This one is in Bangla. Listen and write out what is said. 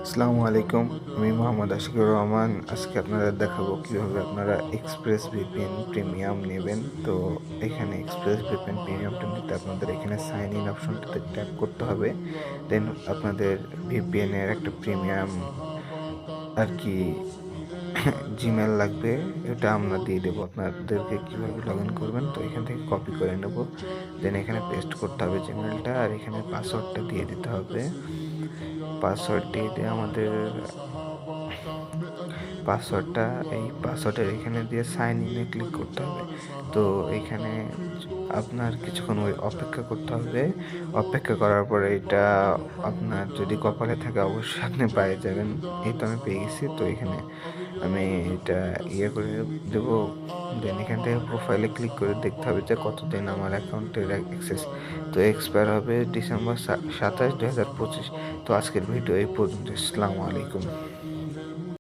আসসালামু আলাইকুম। আমি মোহাম্মদ আশিকুর রহমান। আজকে আপনাদের দেখাবো কিভাবে আপনারা এক্সপ্রেস ভিপিএন প্রিমিয়াম নেবেন। তো এখানে এক্সপ্রেস ভিপিএন প্রিমিয়ামটা নিতে আপনাদের এখানে সাইন ইন অপশনটাতে ট্যাপ করতে হবে। দেন আপনাদের ভিপিএন এর একটা প্রিমিয়াম আর কি জিমেল লাগবে, এটা আমরা দিয়ে দেবো আপনাদেরকে। কীভাবে লগ ইন করবেন, তো এখান থেকে কপি করে নেব, দেন এখানে পেস্ট করতে হবে জিমেলটা, আর এখানে পাসওয়ার্ডটা দিয়ে দিতে হবে। পাসওয়ার্ড দিয়ে আমাদের পাসওয়ার্ডটা এই পাসওয়ার্ডের এখানে দিয়ে সাইন ইনে ক্লিক করতে হবে। তো এইখানে আপনার কিছুক্ষণ অপেক্ষা করতে হবে। অপেক্ষা করার পরে এটা আপনার যদি কপালে থাকে অবশ্যই আপনি পেয়ে যাবেন। এই তো আমি পেয়ে গেছি। তো এখানে আমি এটা করে দেবো। দেন এখান থেকে প্রোফাইলে ক্লিক করে দেখতে হবে যে কতদিন আমার অ্যাকাউন্টের অ্যাক্সেস। তো এক্সপায়ার হবে ডিসেম্বর 27, 2025। তো আজকের ভিডিও এই পর্যন্ত। আসসালামু আলাইকুম।